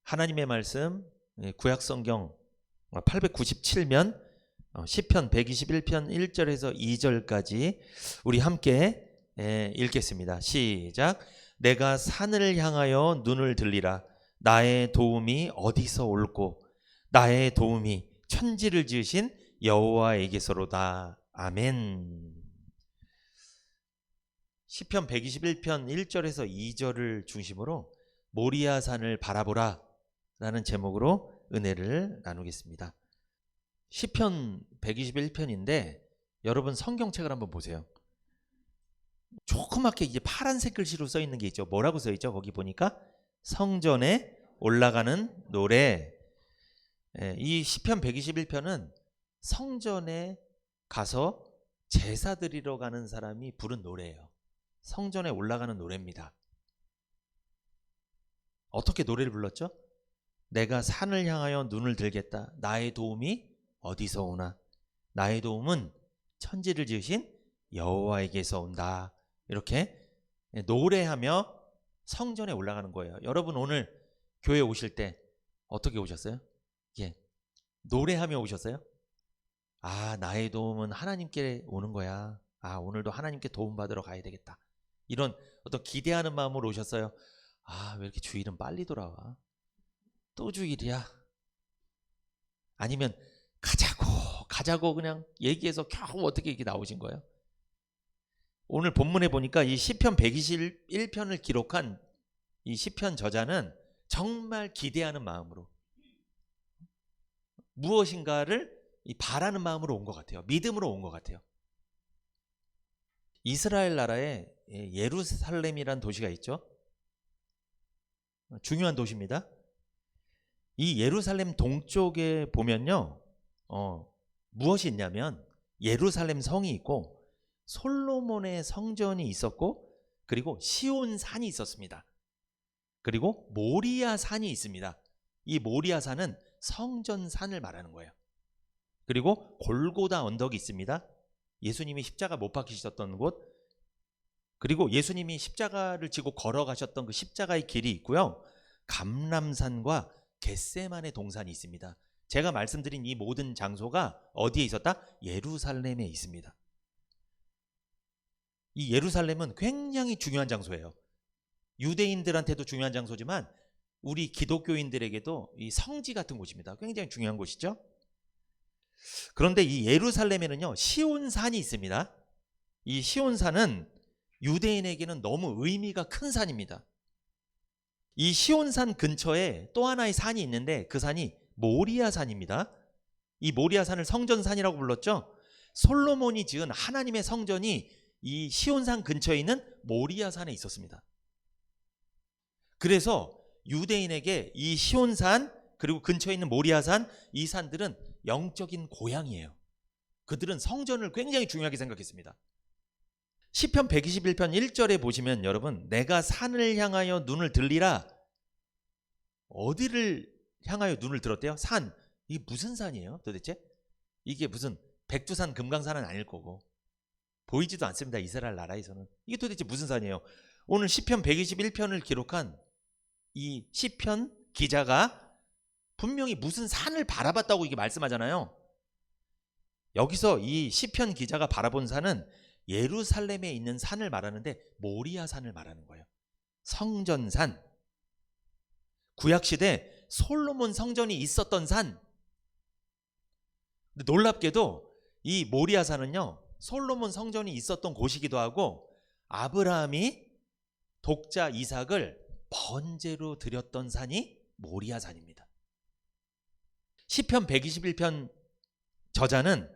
하나님의 말씀 구약성경 897면 시편 121편 1절에서 2절까지 우리 함께 읽겠습니다. 시작. 내가 산을 향하여 눈을 들리라. 나의 도움이 어디서 올꼬? 나의 도움이 천지를 지으신 여호와에게서로다. 아멘. 시편 121편 1절에서 2절을 중심으로 모리아 산을 바라보라 라는 제목으로 은혜를 나누겠습니다. 시편 121편인데 여러분 성경책을 한번 보세요. 조그맣게 이제 파란색 글씨로 써 있는 게 있죠. 뭐라고 써 있죠? 거기 보니까 성전에 올라가는 노래. 이 시편 121편은 성전에 가서 제사 드리러 가는 사람이 부른 노래예요. 성전에 올라가는 노래입니다. 어떻게 노래를 불렀죠? 내가 산을 향하여 눈을 들겠다. 나의 도움이 어디서 오나? 나의 도움은 천지를 지으신 여호와에게서 온다. 이렇게 노래하며 성전에 올라가는 거예요. 여러분 오늘 교회 오실 때 어떻게 오셨어요? 노래하며 오셨어요? 아, 나의 도움은 하나님께 오는 거야. 아, 오늘도 하나님께 도움 받으러 가야 되겠다. 이런 어떤 기대하는 마음으로 오셨어요? 아, 왜 이렇게 주일은 빨리 돌아와? 또 주일이야? 아니면 가자고 그냥 얘기해서 겨우 어떻게 이렇게 나오신 거예요? 오늘 본문에 보니까 이 시편 121편을 기록한 이 시편 저자는 정말 기대하는 마음으로 무엇인가를 바라는 마음으로 온 것 같아요. 믿음으로 온 것 같아요. 이스라엘 나라에 예루살렘이란 도시가 있죠. 중요한 도시입니다. 이 예루살렘 동쪽에 보면요, 무엇이 있냐면 예루살렘 성이 있고 솔로몬의 성전이 있었고 그리고 시온산이 있었습니다. 그리고 모리아 산이 있습니다. 이 모리아 산은 성전산을 말하는 거예요. 그리고 골고다 언덕이 있습니다. 예수님이 십자가 못 박히셨던 곳, 그리고 예수님이 십자가를 지고 걸어가셨던 그 십자가의 길이 있고요. 감람산과 겟세만의 동산이 있습니다. 제가 말씀드린 이 모든 장소가 어디에 있었다? 예루살렘에 있습니다. 이 예루살렘은 굉장히 중요한 장소예요. 유대인들한테도 중요한 장소지만 우리 기독교인들에게도 이 성지 같은 곳입니다. 굉장히 중요한 곳이죠. 그런데 이 예루살렘에는요, 시온산이 있습니다. 이 시온산은 유대인에게는 너무 의미가 큰 산입니다. 이 시온산 근처에 또 하나의 산이 있는데 그 산이 모리아 산입니다. 이 모리아 산을 성전산이라고 불렀죠. 솔로몬이 지은 하나님의 성전이 이 시온산 근처에 있는 모리아 산에 있었습니다. 그래서 유대인에게 이 시온산 그리고 근처에 있는 모리아산, 이 산들은 영적인 고향이에요. 그들은 성전을 굉장히 중요하게 생각했습니다. 시편 121편 1절에 보시면 여러분, 내가 산을 향하여 눈을 들리라. 어디를 향하여 눈을 들었대요? 산. 이게 무슨 산이에요 도대체? 이게 무슨 백두산, 금강산은 아닐 거고 보이지도 않습니다. 이스라엘 나라에서는. 이게 도대체 무슨 산이에요? 오늘 시편 121편을 기록한 이 시편 기자가 분명히 무슨 산을 바라봤다고 이게 말씀하잖아요. 여기서 이 시편 기자가 바라본 산은 예루살렘에 있는 산을 말하는데 모리아 산을 말하는 거예요. 성전산. 구약시대 솔로몬 성전이 있었던 산. 근데 놀랍게도 이 모리아 산은요, 솔로몬 성전이 있었던 곳이기도 하고 아브라함이 독자 이삭을 번제로 드렸던 산이 모리아 산입니다. 시편 121편 저자는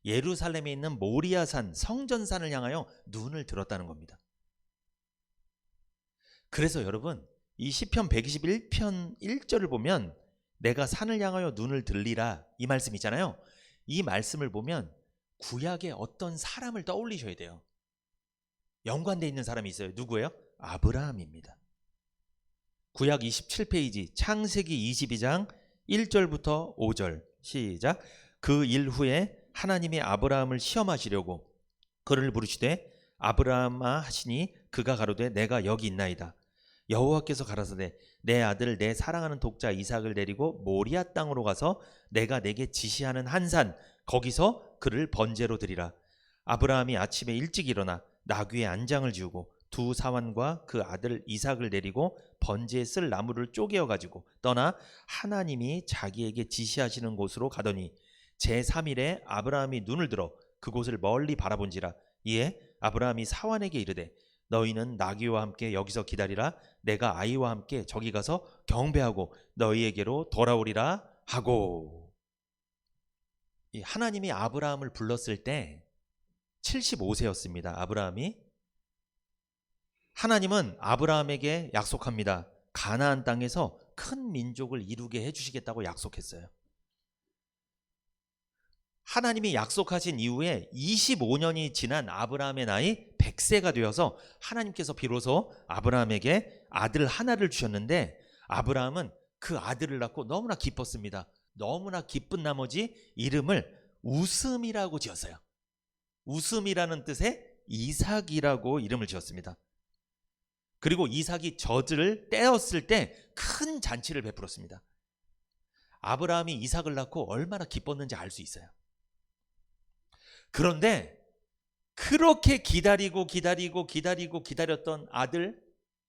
예루살렘에 있는 모리아산, 성전산을 향하여 눈을 들었다는 겁니다. 그래서 여러분, 이 시편 121편 1절을 보면 내가 산을 향하여 눈을 들리라, 이 말씀 있잖아요. 이 말씀을 보면 구약의 어떤 사람을 떠올리셔야 돼요. 연관되어 있는 사람이 있어요. 누구예요? 아브라함입니다. 구약 27페이지 창세기 22장 1절부터 5절 시작. 그 일 후에 하나님이 아브라함을 시험하시려고 그를 부르시되 아브라함아 하시니 그가 가로되 내가 여기 있나이다. 여호와께서 가라사대 내 아들 내 사랑하는 독자 이삭을 데리고 모리아 땅으로 가서 내가 내게 지시하는 한 산 거기서 그를 번제로 드리라. 아브라함이 아침에 일찍 일어나 나귀의 안장을 지우고 두 사환과 그 아들 이삭을 데리고 번제에 쓸 나무를 쪼개어 가지고 떠나 하나님이 자기에게 지시하시는 곳으로 가더니 제3일에 아브라함이 눈을 들어 그곳을 멀리 바라본지라. 이에 아브라함이 사환에게 이르되 너희는 나귀와 함께 여기서 기다리라. 내가 아이와 함께 저기 가서 경배하고 너희에게로 돌아오리라 하고. 하나님이 아브라함을 불렀을 때 75세였습니다. 아브라함이. 하나님은 아브라함에게 약속합니다. 가나안 땅에서 큰 민족을 이루게 해주시겠다고 약속했어요. 하나님이 약속하신 이후에 25년이 지난 아브라함의 나이 100세가 되어서 하나님께서 비로소 아브라함에게 아들 하나를 주셨는데 아브라함은 그 아들을 낳고 너무나 기뻤습니다. 너무나 기쁜 나머지 이름을 웃음이라고 지었어요. 웃음이라는 뜻의 이삭이라고 이름을 지었습니다. 그리고 이삭이 젖을 떼었을 때 큰 잔치를 베풀었습니다. 아브라함이 이삭을 낳고 얼마나 기뻤는지 알 수 있어요. 그런데 그렇게 기다렸던 아들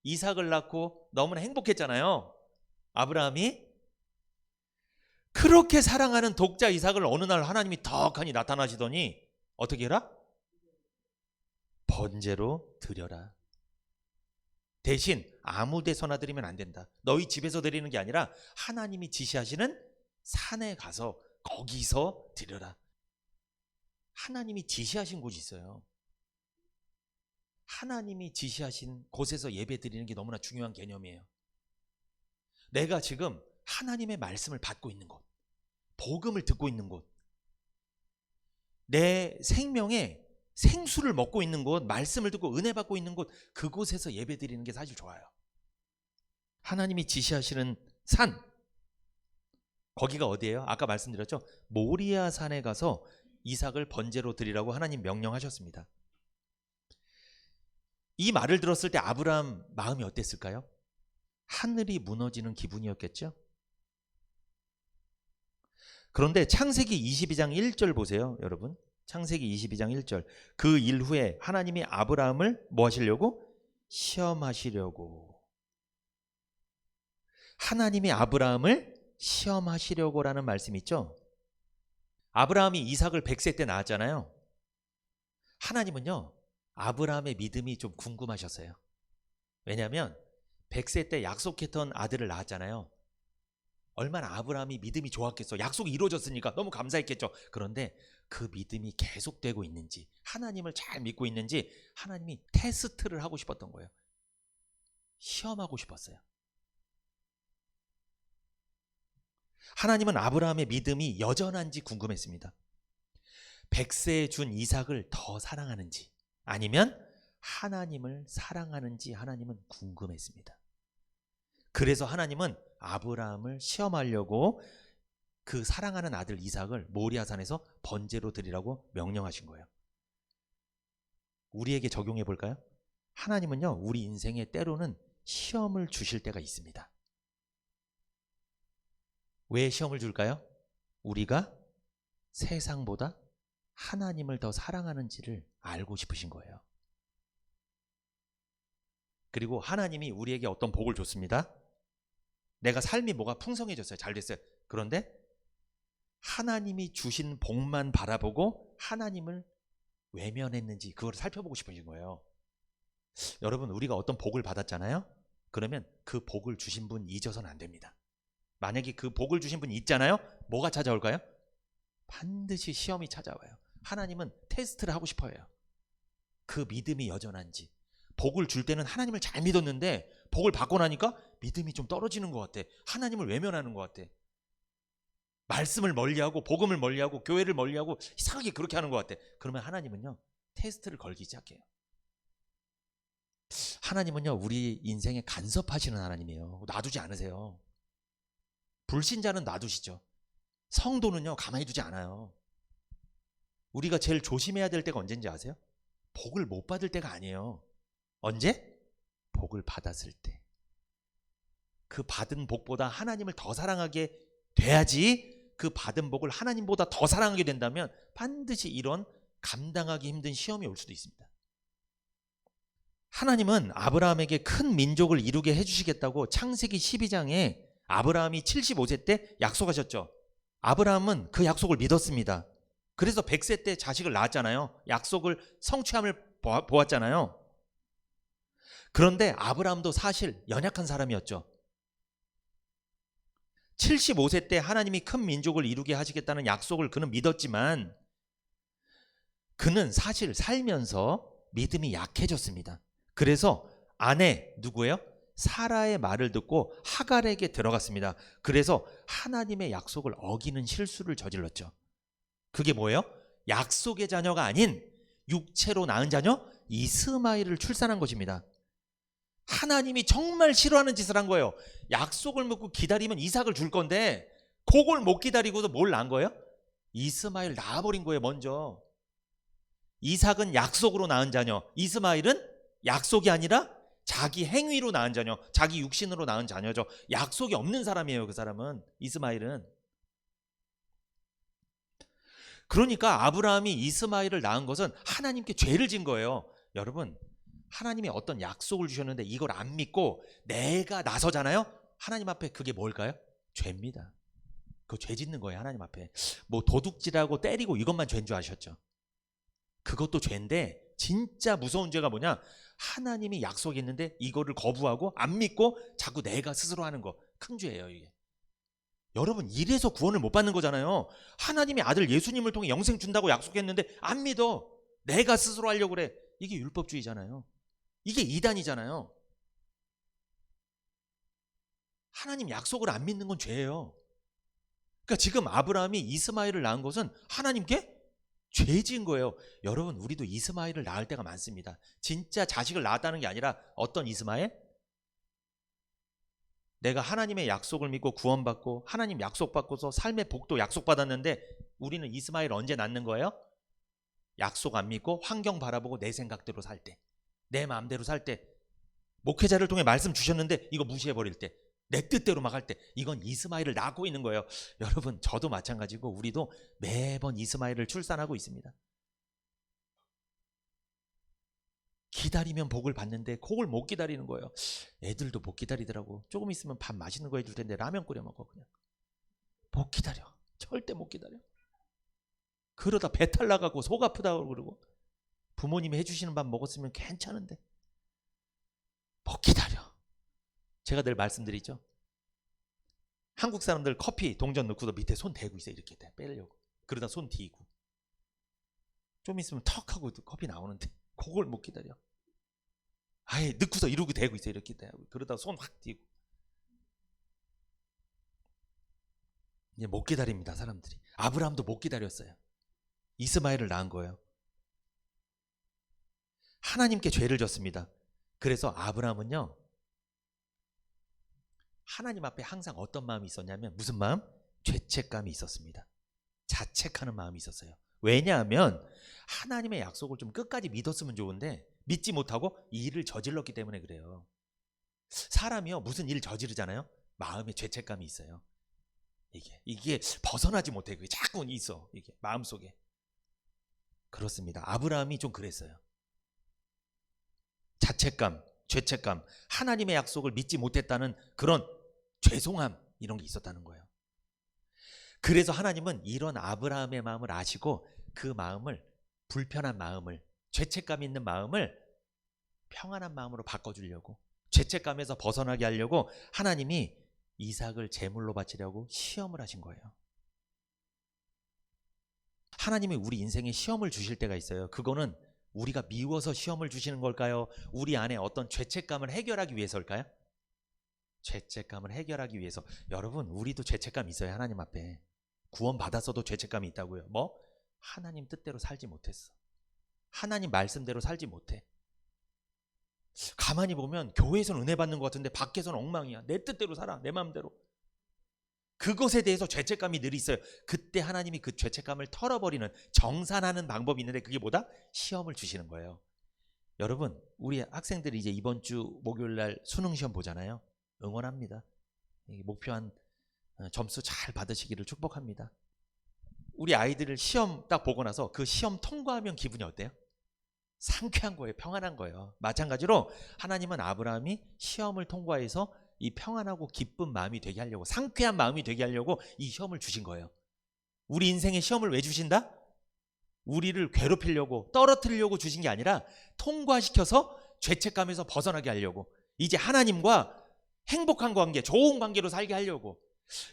이삭을 낳고 너무나 행복했잖아요. 아브라함이 그렇게 사랑하는 독자 이삭을 어느 날 하나님이 덕하니 나타나시더니 어떻게 해라? 번제로 드려라. 대신 아무 데서나 드리면 안 된다. 너희 집에서 드리는 게 아니라 하나님이 지시하시는 산에 가서 거기서 드려라. 하나님이 지시하신 곳이 있어요. 하나님이 지시하신 곳에서 예배 드리는 게 너무나 중요한 개념이에요. 내가 지금 하나님의 말씀을 받고 있는 곳, 복음을 듣고 있는 곳, 내 생명에 생수를 먹고 있는 곳, 말씀을 듣고 은혜 받고 있는 곳, 그곳에서 예배 드리는 게 사실 좋아요. 하나님이 지시하시는 산, 거기가 어디예요? 아까 말씀드렸죠? 모리아 산에 가서 이삭을 번제로 드리라고 하나님 명령하셨습니다. 이 말을 들었을 때 아브라함 마음이 어땠을까요? 하늘이 무너지는 기분이었겠죠? 그런데 창세기 22장 1절 보세요, 여러분. 창세기 22장 1절. 그 일 후에 하나님이 아브라함을 뭐 하시려고? 시험하시려고. 하나님이 아브라함을 시험하시려고라는 말씀이 있죠. 아브라함이 이삭을 100세 때 낳았잖아요. 하나님은요, 아브라함의 믿음이 좀 궁금하셨어요. 왜냐하면 100세 때 약속했던 아들을 낳았잖아요. 얼마나 아브라함이 믿음이 좋았겠어. 약속이 이루어졌으니까 너무 감사했겠죠. 그런데 그 믿음이 계속되고 있는지, 하나님을 잘 믿고 있는지 하나님이 테스트를 하고 싶었던 거예요. 시험하고 싶었어요. 하나님은 아브라함의 믿음이 여전한지 궁금했습니다. 100세에 준 이삭을 더 사랑하는지 아니면 하나님을 사랑하는지 하나님은 궁금했습니다. 그래서 하나님은 아브라함을 시험하려고 그 사랑하는 아들 이삭을 모리아산에서 번제로 드리라고 명령하신 거예요. 우리에게 적용해 볼까요? 하나님은요, 우리 인생에 때로는 시험을 주실 때가 있습니다. 왜 시험을 줄까요? 우리가 세상보다 하나님을 더 사랑하는지를 알고 싶으신 거예요. 그리고 하나님이 우리에게 어떤 복을 줬습니다. 내가 삶이 뭐가 풍성해졌어요. 잘 됐어요. 그런데 하나님이 주신 복만 바라보고 하나님을 외면했는지 그걸 살펴보고 싶으신 거예요. 여러분, 우리가 어떤 복을 받았잖아요. 그러면 그 복을 주신 분 잊어서는 안 됩니다. 만약에 그 복을 주신 분이 있잖아요. 뭐가 찾아올까요? 반드시 시험이 찾아와요. 하나님은 테스트를 하고 싶어요. 그 믿음이 여전한지. 복을 줄 때는 하나님을 잘 믿었는데 복을 받고 나니까 믿음이 좀 떨어지는 것 같아. 하나님을 외면하는 것 같아. 말씀을 멀리하고 복음을 멀리하고 교회를 멀리하고 이상하게 그렇게 하는 것 같아. 그러면 하나님은요, 테스트를 걸기 시작해요. 하나님은요, 우리 인생에 간섭하시는 하나님이에요. 놔두지 않으세요. 불신자는 놔두시죠. 성도는요, 가만히 두지 않아요. 우리가 제일 조심해야 될 때가 언제인지 아세요? 복을 못 받을 때가 아니에요. 언제? 복을 받았을 때. 그 받은 복보다 하나님을 더 사랑하게 돼야지, 그 받은 복을 하나님보다 더 사랑하게 된다면 반드시 이런 감당하기 힘든 시험이 올 수도 있습니다. 하나님은 아브라함에게 큰 민족을 이루게 해주시겠다고 창세기 12장에 아브라함이 75세 때 약속하셨죠. 아브라함은 그 약속을 믿었습니다. 그래서 100세 때 자식을 낳았잖아요. 약속을 성취함을 보았잖아요. 그런데 아브라함도 사실 연약한 사람이었죠. 75세 때 하나님이 큰 민족을 이루게 하시겠다는 약속을 그는 믿었지만 그는 사실 살면서 믿음이 약해졌습니다. 그래서 아내 누구예요? 사라의 말을 듣고 하갈에게 들어갔습니다. 그래서 하나님의 약속을 어기는 실수를 저질렀죠. 그게 뭐예요? 약속의 자녀가 아닌 육체로 낳은 자녀 이스마엘을 출산한 것입니다. 하나님이 정말 싫어하는 짓을 한 거예요. 약속을 묻고 기다리면 이삭을 줄 건데 그걸 못 기다리고서 뭘 낳은 거예요? 이스마엘 낳아버린 거예요. 먼저 이삭은 약속으로 낳은 자녀, 이스마엘은 약속이 아니라 자기 행위로 낳은 자녀, 자기 육신으로 낳은 자녀죠. 약속이 없는 사람이에요. 그 사람은, 이스마엘은. 그러니까 아브라함이 이스마엘을 낳은 것은 하나님께 죄를 진 거예요. 여러분, 하나님이 어떤 약속을 주셨는데 이걸 안 믿고 내가 나서잖아요. 하나님 앞에 그게 뭘까요? 죄입니다. 그거 죄 짓는 거예요. 하나님 앞에. 뭐 도둑질하고 때리고 이것만 죄인 줄 아셨죠? 그것도 죄인데 진짜 무서운 죄가 뭐냐? 하나님이 약속했는데 이거를 거부하고 안 믿고 자꾸 내가 스스로 하는 거. 큰 죄예요, 이게. 여러분, 이래서 구원을 못 받는 거잖아요. 하나님이 아들 예수님을 통해 영생 준다고 약속했는데 안 믿어. 내가 스스로 하려고 그래. 이게 율법주의잖아요. 이게 이단이잖아요. 하나님 약속을 안 믿는 건 죄예요. 그러니까 지금 아브라함이 이스마엘을 낳은 것은 하나님께 죄 지은 거예요. 여러분, 우리도 이스마엘을 낳을 때가 많습니다. 진짜 자식을 낳았다는 게 아니라 어떤 이스마엘? 내가 하나님의 약속을 믿고 구원받고 하나님 약속받고서 삶의 복도 약속받았는데 우리는 이스마엘 언제 낳는 거예요? 약속 안 믿고 환경 바라보고 내 생각대로 살 때, 내 마음대로 살 때, 목회자를 통해 말씀 주셨는데 이거 무시해버릴 때, 내 뜻대로 막 할 때, 이건 이스마엘을 낳고 있는 거예요. 여러분, 저도 마찬가지고 우리도 매번 이스마엘을 출산하고 있습니다. 기다리면 복을 받는데 그걸 못 기다리는 거예요. 애들도 못 기다리더라고. 조금 있으면 밥 맛있는 거 해줄 텐데 라면 끓여 먹어. 그냥 못 기다려. 절대 못 기다려. 그러다 배탈 나가고 속 아프다고 그러고 부모님이 해주시는 밥 먹었으면 괜찮은데 못 기다려. 제가 늘 말씀드리죠. 한국 사람들 커피 동전 넣고도 밑에 손 대고 있어요. 이렇게 빼려고. 그러다 손 뒤고. 좀 있으면 턱 하고 커피 나오는데 그걸 못 기다려. 아예 넣고서 이러고 대고 있어요. 이렇게 대고. 그러다 손 확 뒤고. 이제 못 기다립니다. 사람들이. 아브라함도 못 기다렸어요. 이스마엘을 낳은 거예요. 하나님께 죄를 졌습니다. 그래서 아브라함은요, 하나님 앞에 항상 어떤 마음이 있었냐면 무슨 마음? 죄책감이 있었습니다. 자책하는 마음이 있었어요. 왜냐하면 하나님의 약속을 좀 끝까지 믿었으면 좋은데 믿지 못하고 이 일을 저질렀기 때문에 그래요. 사람이요, 무슨 일 저지르잖아요. 마음에 죄책감이 있어요. 이게 벗어나지 못해. 그게 자꾸 있어. 이게 마음속에. 그렇습니다. 아브라함이 좀 그랬어요. 자책감, 죄책감, 하나님의 약속을 믿지 못했다는 그런 죄송함, 이런 게 있었다는 거예요. 그래서 하나님은 이런 아브라함의 마음을 아시고 그 마음을, 불편한 마음을, 죄책감 있는 마음을 평안한 마음으로 바꿔주려고, 죄책감에서 벗어나게 하려고 하나님이 이삭을 제물로 바치려고 시험을 하신 거예요. 하나님이 우리 인생에 시험을 주실 때가 있어요. 그거는 우리가 미워서 시험을 주시는 걸까요? 우리 안에 어떤 죄책감을 해결하기 위해서일까요? 죄책감을 해결하기 위해서. 여러분, 우리도 죄책감 있어요. 하나님 앞에. 구원 받았어도 죄책감이 있다고요. 뭐? 하나님 뜻대로 살지 못했어. 하나님 말씀대로 살지 못해. 가만히 보면 교회에서는 은혜 받는 것 같은데 밖에서는 엉망이야. 내 뜻대로 살아. 내 마음대로. 그것에 대해서 죄책감이 늘 있어요. 그때 하나님이 그 죄책감을 털어버리는, 정산하는 방법이 있는데 그게 뭐다? 시험을 주시는 거예요. 여러분, 우리 학생들이 이제 이번 주 목요일 날 수능 시험 보잖아요. 응원합니다. 목표한 점수 잘 받으시기를 축복합니다. 우리 아이들을 시험 딱 보고 나서 그 시험 통과하면 기분이 어때요? 상쾌한 거예요. 평안한 거예요. 마찬가지로 하나님은 아브라함이 시험을 통과해서 이 평안하고 기쁜 마음이 되게 하려고, 상쾌한 마음이 되게 하려고 이 시험을 주신 거예요. 우리 인생에 시험을 왜 주신다? 우리를 괴롭히려고, 떨어뜨리려고 주신 게 아니라 통과시켜서 죄책감에서 벗어나게 하려고, 이제 하나님과 행복한 관계, 좋은 관계로 살게 하려고.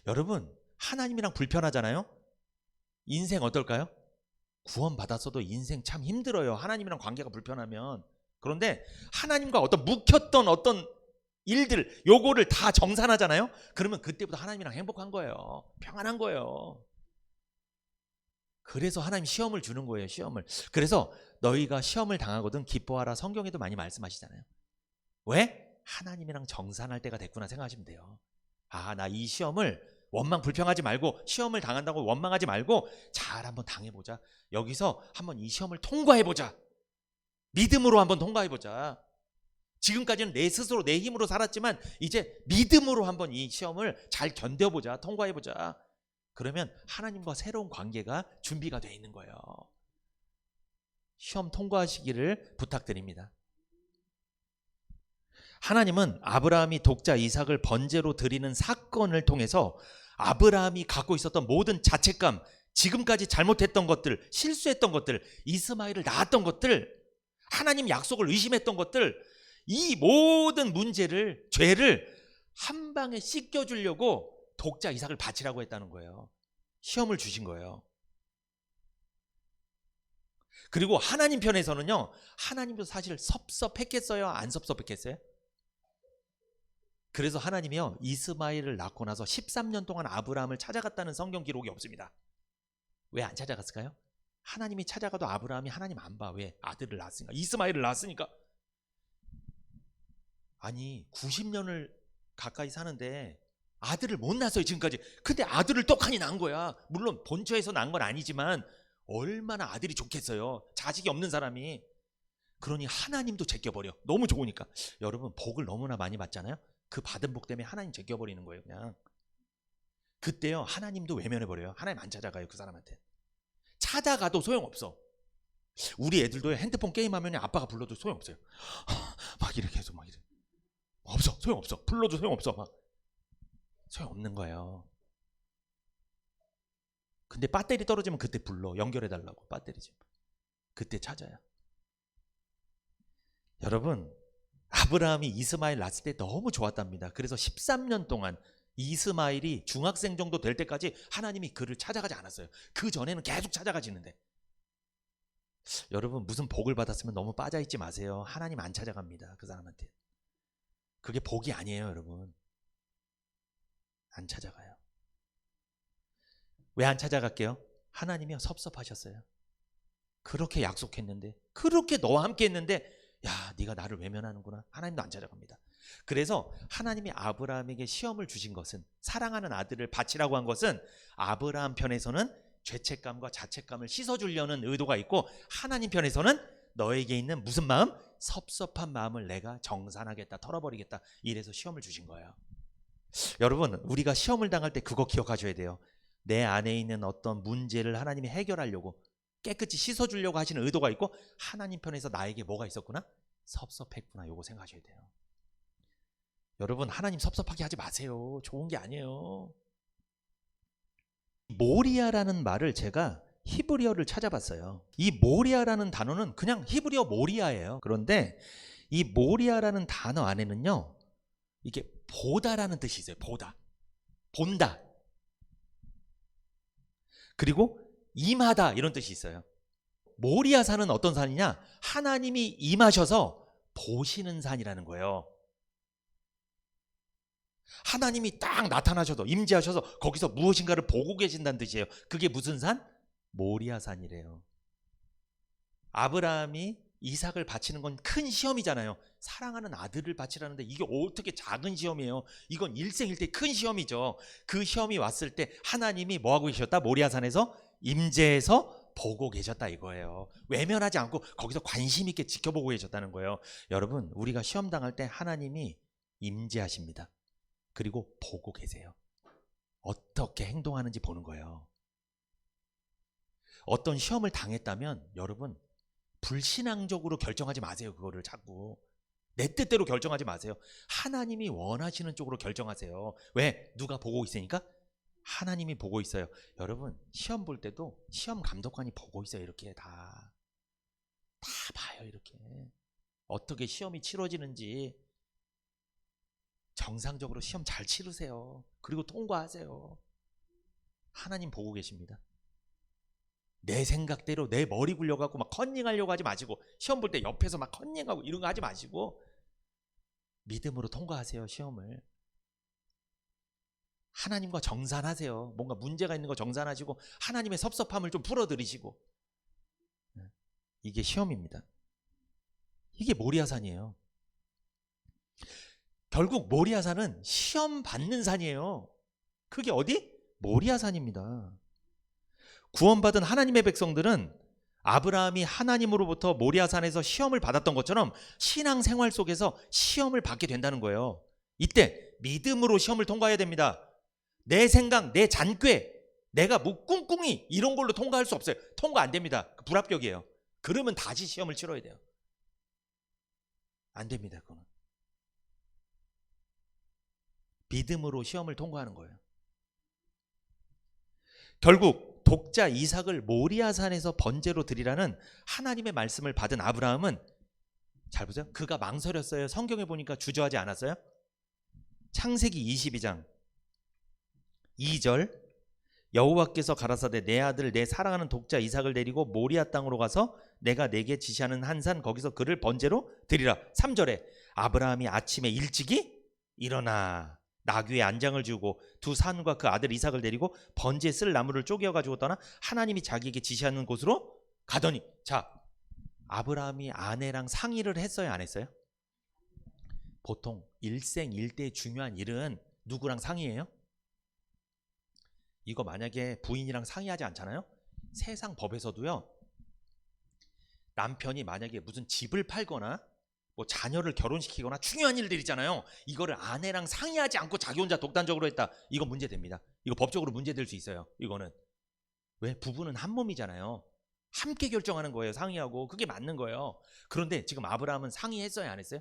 여러분, 하나님이랑 불편하잖아요? 인생 어떨까요? 구원받았어도 인생 참 힘들어요. 하나님이랑 관계가 불편하면. 그런데 하나님과 어떤 묵혔던 어떤 일들, 요거를 다 정산하잖아요? 그러면 그때부터 하나님이랑 행복한 거예요. 평안한 거예요. 그래서 하나님 시험을 주는 거예요. 시험을. 그래서 너희가 시험을 당하거든 기뻐하라, 성경에도 많이 말씀하시잖아요. 왜? 하나님이랑 정산할 때가 됐구나 생각하시면 돼요. 아, 나 이 시험을 원망 불평하지 말고, 시험을 당한다고 원망하지 말고 잘 한번 당해보자. 여기서 한번 이 시험을 통과해보자. 믿음으로 한번 통과해보자. 지금까지는 내 스스로 내 힘으로 살았지만 이제 믿음으로 한번 이 시험을 잘 견뎌보자. 통과해보자. 그러면 하나님과 새로운 관계가 준비가 되어 있는 거예요. 시험 통과하시기를 부탁드립니다. 하나님은 아브라함이 독자 이삭을 번제로 드리는 사건을 통해서 아브라함이 갖고 있었던 모든 자책감, 지금까지 잘못했던 것들, 실수했던 것들, 이스마엘을 낳았던 것들, 하나님 약속을 의심했던 것들, 이 모든 문제를, 죄를 한 방에 씻겨주려고 독자 이삭을 바치라고 했다는 거예요. 시험을 주신 거예요. 그리고 하나님 편에서는요, 하나님도 사실 섭섭했겠어요? 안 섭섭했겠어요? 그래서 하나님이요, 이스마엘을 낳고 나서 13년 동안 아브라함을 찾아갔다는 성경 기록이 없습니다. 왜 안 찾아갔을까요? 하나님이 찾아가도 아브라함이 하나님 안 봐. 왜? 아들을 낳았으니까. 이스마엘을 낳았으니까. 아니 90년을 가까이 사는데 아들을 못 낳았어요 지금까지. 근데 아들을 떡하니 낳은 거야. 물론 본처에서 낳은 건 아니지만 얼마나 아들이 좋겠어요, 자식이 없는 사람이. 그러니 하나님도 제껴버려. 너무 좋으니까. 여러분, 복을 너무나 많이 받잖아요. 그 받은 복 때문에 하나님 제껴버리는 거예요. 그냥 그때요 하나님도 외면해버려요. 하나님 안 찾아가요. 그 사람한테 찾아가도 소용없어. 우리 애들도 핸드폰 게임하면 아빠가 불러도 소용없어요. 막 이렇게 해서 막 이래. 없어, 소용없어. 불러도 소용없어. 막 소용없는 거예요. 근데 배터리 떨어지면 그때 불러. 연결해달라고. 배터리 좀 그때 찾아요. 여러분, 아브라함이 이스마엘 낳았을 때 너무 좋았답니다. 그래서 13년 동안 이스마엘이 중학생 정도 될 때까지 하나님이 그를 찾아가지 않았어요. 그 전에는 계속 찾아가지는데. 여러분, 무슨 복을 받았으면 너무 빠져있지 마세요. 하나님 안 찾아갑니다. 그 사람한테. 그게 복이 아니에요. 여러분, 안 찾아가요. 왜 안 찾아갈게요? 하나님이 섭섭하셨어요. 그렇게 약속했는데, 그렇게 너와 함께 했는데, 야, 네가 나를 외면하는구나. 하나님도 안 찾아갑니다. 그래서 하나님이 아브라함에게 시험을 주신 것은, 사랑하는 아들을 바치라고 한 것은 아브라함 편에서는 죄책감과 자책감을 씻어주려는 의도가 있고, 하나님 편에서는 너에게 있는 무슨 마음? 섭섭한 마음을 내가 정산하겠다, 털어버리겠다. 이래서 시험을 주신 거예요. 여러분, 우리가 시험을 당할 때 그거 기억하셔야 돼요. 내 안에 있는 어떤 문제를 하나님이 해결하려고, 깨끗이 씻어주려고 하시는 의도가 있고, 하나님 편에서 나에게 뭐가 있었구나? 섭섭했구나. 요거 생각하셔야 돼요. 여러분, 하나님 섭섭하게 하지 마세요. 좋은 게 아니에요. 모리아라는 말을 제가 히브리어를 찾아봤어요. 이 모리아라는 단어는 그냥 히브리어 모리아예요. 그런데 이 모리아라는 단어 안에는요, 이게 보다라는 뜻이 있어요. 보다, 본다, 그리고 임하다, 이런 뜻이 있어요. 모리아 산은 어떤 산이냐? 하나님이 임하셔서 보시는 산이라는 거예요. 하나님이 딱 나타나셔서, 임재하셔서 거기서 무엇인가를 보고 계신다는 뜻이에요. 그게 무슨 산? 모리아 산이래요. 아브라함이 이삭을 바치는 건 큰 시험이잖아요. 사랑하는 아들을 바치라는데 이게 어떻게 작은 시험이에요? 이건 일생일대 큰 시험이죠. 그 시험이 왔을 때 하나님이 뭐하고 계셨다? 모리아산에서 임재해서 보고 계셨다 이거예요. 외면하지 않고 거기서 관심 있게 지켜보고 계셨다는 거예요. 여러분, 우리가 시험 당할 때 하나님이 임재하십니다. 그리고 보고 계세요. 어떻게 행동하는지 보는 거예요. 어떤 시험을 당했다면 여러분 불신앙적으로 결정하지 마세요. 그거를 자꾸 내 뜻대로 결정하지 마세요. 하나님이 원하시는 쪽으로 결정하세요. 왜? 누가 보고 있으니까? 하나님이 보고 있어요. 여러분 시험 볼 때도 시험 감독관이 보고 있어요. 이렇게 다 봐요. 이렇게 어떻게 시험이 치러지는지 정상적으로 시험 잘 치르세요. 그리고 통과하세요. 하나님 보고 계십니다. 내 생각대로 내 머리 굴려갖고 막 컨닝하려고 하지 마시고, 시험 볼 때 옆에서 막 컨닝하고 이런 거 하지 마시고 믿음으로 통과하세요. 시험을 하나님과 정산하세요. 뭔가 문제가 있는 거 정산하시고 하나님의 섭섭함을 좀 풀어드리시고. 이게 시험입니다. 이게 모리아산이에요. 결국 모리아산은 시험 받는 산이에요. 그게 어디? 모리아산입니다. 구원받은 하나님의 백성들은 아브라함이 하나님으로부터 모리아산에서 시험을 받았던 것처럼 신앙생활 속에서 시험을 받게 된다는 거예요. 이때 믿음으로 시험을 통과해야 됩니다. 내 생각, 내 잔꾀, 내가 뭐 꿍꿍이 이런 걸로 통과할 수 없어요. 통과 안 됩니다. 불합격이에요. 그러면 다시 시험을 치러야 돼요. 안 됩니다. 그거는 믿음으로 시험을 통과하는 거예요. 결국 독자 이삭을 모리아산에서 번제로 드리라는 하나님의 말씀을 받은 아브라함은, 잘 보세요. 그가 망설였어요? 성경에 보니까 주저하지 않았어요? 창세기 22장 2절, 여호와께서 가라사대 내 아들 내 사랑하는 독자 이삭을 데리고 모리아 땅으로 가서 내가 내게 지시하는 한 산 거기서 그를 번제로 드리라. 3절에 아브라함이 아침에 일찍이 일어나 나귀의 안장을 지우고 두 산과 그 아들 이삭을 데리고 번제에 쓸 나무를 쪼개어 가지고 떠나 하나님이 자기에게 지시하는 곳으로 가더니. 자, 아브라함이 아내랑 상의를 했어요? 안 했어요? 보통 일생일대의 중요한 일은 누구랑 상의해요? 이거 만약에 부인이랑 상의하지 않잖아요? 세상 법에서도요, 남편이 만약에 무슨 집을 팔거나 뭐 자녀를 결혼시키거나 중요한 일들 있잖아요. 이거를 아내랑 상의하지 않고 자기 혼자 독단적으로 했다. 이거 문제됩니다. 이거 법적으로 문제될 수 있어요. 이거는. 왜? 부부는 한 몸이잖아요. 함께 결정하는 거예요. 상의하고. 그게 맞는 거예요. 그런데 지금 아브라함은 상의했어요? 안 했어요?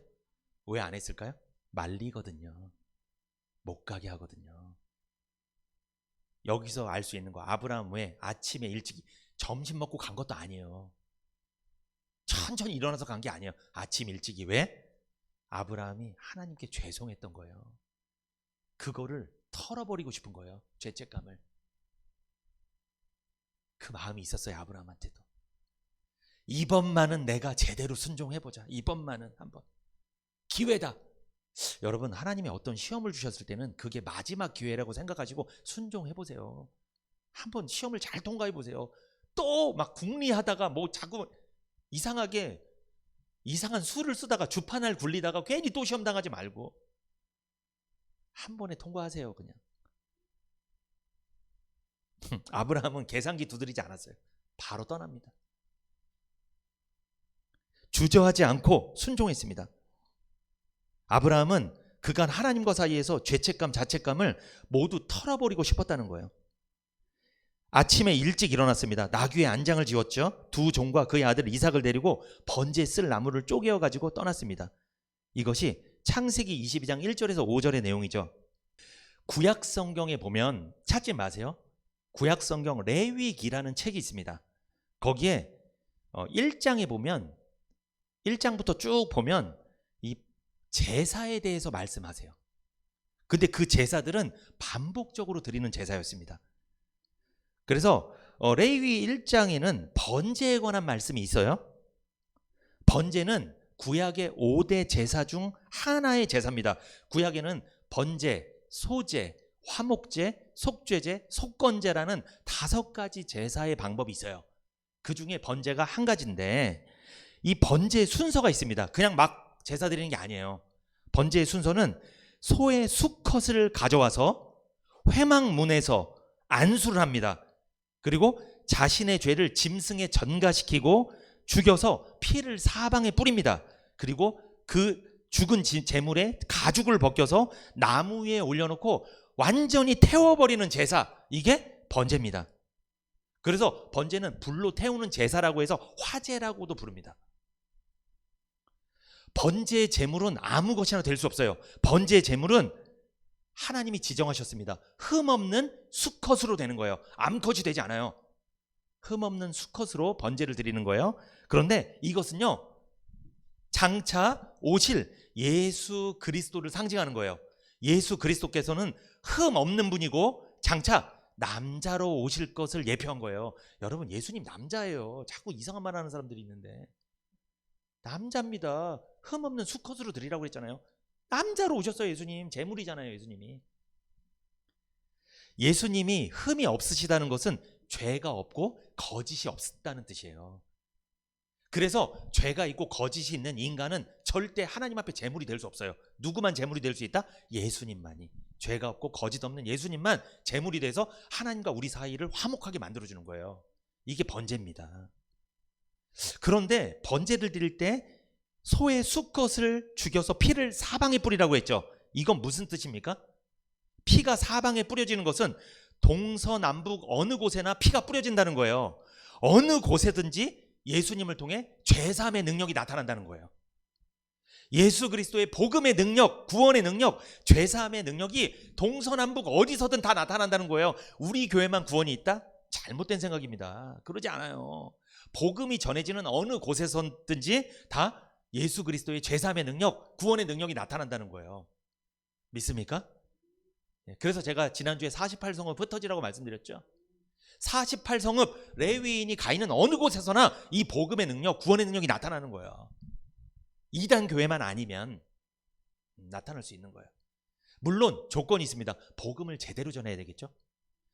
왜 안 했을까요? 말리거든요. 못 가게 하거든요. 여기서 알 수 있는 거, 아브라함 왜 아침에 일찍 점심 먹고 간 것도 아니에요. 천천히 일어나서 간 게 아니에요. 아침 일찍이. 왜? 아브라함이 하나님께 죄송했던 거예요. 그거를 털어버리고 싶은 거예요. 죄책감을. 그 마음이 있었어요. 아브라함한테도. 이번만은 내가 제대로 순종해보자. 이번만은 한번 기회다. 여러분, 하나님이 어떤 시험을 주셨을 때는 그게 마지막 기회라고 생각하시고 순종해보세요. 한번 시험을 잘 통과해보세요. 또 막 궁리하다가 뭐 자꾸 이상하게 이상한 수를 쓰다가 주판을 굴리다가 괜히 또 시험 당하지 말고 한 번에 통과하세요. 그냥. 아브라함은 계산기 두드리지 않았어요. 바로 떠납니다. 주저하지 않고 순종했습니다. 아브라함은 그간 하나님과 사이에서 죄책감, 자책감을 모두 털어버리고 싶었다는 거예요. 아침에 일찍 일어났습니다. 나귀의 안장을 지웠죠. 두 종과 그의 아들 이삭을 데리고 번제에 쓸 나무를 쪼개어 가지고 떠났습니다. 이것이 창세기 22장 1절에서 5절의 내용이죠. 구약 성경에 보면, 찾지 마세요. 구약 성경 레위기라는 책이 있습니다. 거기에 1장에 보면, 1장부터 쭉 보면 이 제사에 대해서 말씀하세요. 근데 그 제사들은 반복적으로 드리는 제사였습니다. 그래서 레위기 1장에는 번제에 관한 말씀이 있어요. 번제는 구약의 5대 제사 중 하나의 제사입니다. 구약에는 번제, 소제, 화목제, 속죄제, 속건제라는 5가지 제사의 방법이 있어요. 그 중에 번제가 한 가지인데, 이 번제의 순서가 있습니다. 그냥 막 제사 드리는 게 아니에요. 번제의 순서는 소의 수컷을 가져와서 회막문에서 안수를 합니다. 그리고 자신의 죄를 짐승에 전가시키고 죽여서 피를 사방에 뿌립니다. 그리고 그 죽은 제물에 가죽을 벗겨서 나무 위에 올려놓고 완전히 태워버리는 제사, 이게 번제입니다. 그래서 번제는 불로 태우는 제사라고 해서 화제라고도 부릅니다. 번제의 제물은 아무 것이나 될 수 없어요. 번제의 제물은 하나님이 지정하셨습니다. 흠없는 수컷으로 되는 거예요. 암컷이 되지 않아요. 흠없는 수컷으로 번제를 드리는 거예요. 그런데 이것은요, 장차 오실 예수 그리스도를 상징하는 거예요. 예수 그리스도께서는 흠 없는 분이고 장차 남자로 오실 것을 예표한 거예요. 여러분, 예수님 남자예요. 자꾸 이상한 말 하는 사람들이 있는데, 남자입니다. 흠 없는 수컷으로 드리라고 그랬잖아요. 남자로 오셨어요. 예수님 제물이잖아요. 예수님이 흠이 없으시다는 것은 죄가 없고 거짓이 없다는 뜻이에요. 그래서 죄가 있고 거짓이 있는 인간은 절대 하나님 앞에 제물이 될 수 없어요. 누구만 제물이 될 수 있다? 예수님만이. 죄가 없고 거짓 없는 예수님만 제물이 돼서 하나님과 우리 사이를 화목하게 만들어주는 거예요. 이게 번제입니다. 그런데 번제를 드릴 때 소의 수컷을 죽여서 피를 사방에 뿌리라고 했죠. 이건 무슨 뜻입니까? 피가 사방에 뿌려지는 것은 동서남북 어느 곳에나 피가 뿌려진다는 거예요. 어느 곳에든지 예수님을 통해 죄사함의 능력이 나타난다는 거예요. 예수 그리스도의 복음의 능력, 구원의 능력, 죄사함의 능력이 동서남북 어디서든 다 나타난다는 거예요. 우리 교회만 구원이 있다? 잘못된 생각입니다. 그러지 않아요. 복음이 전해지는 어느 곳에서든지 다 예수 그리스도의 죄사함의 능력, 구원의 능력이 나타난다는 거예요. 믿습니까? 그래서 제가 지난주에 48성읍 흩어지라고 말씀드렸죠. 48성읍 레위인이 가 있는 어느 곳에서나 이 복음의 능력, 구원의 능력이 나타나는 거예요. 이단 교회만 아니면 나타날 수 있는 거예요. 물론 조건이 있습니다. 복음을 제대로 전해야 되겠죠.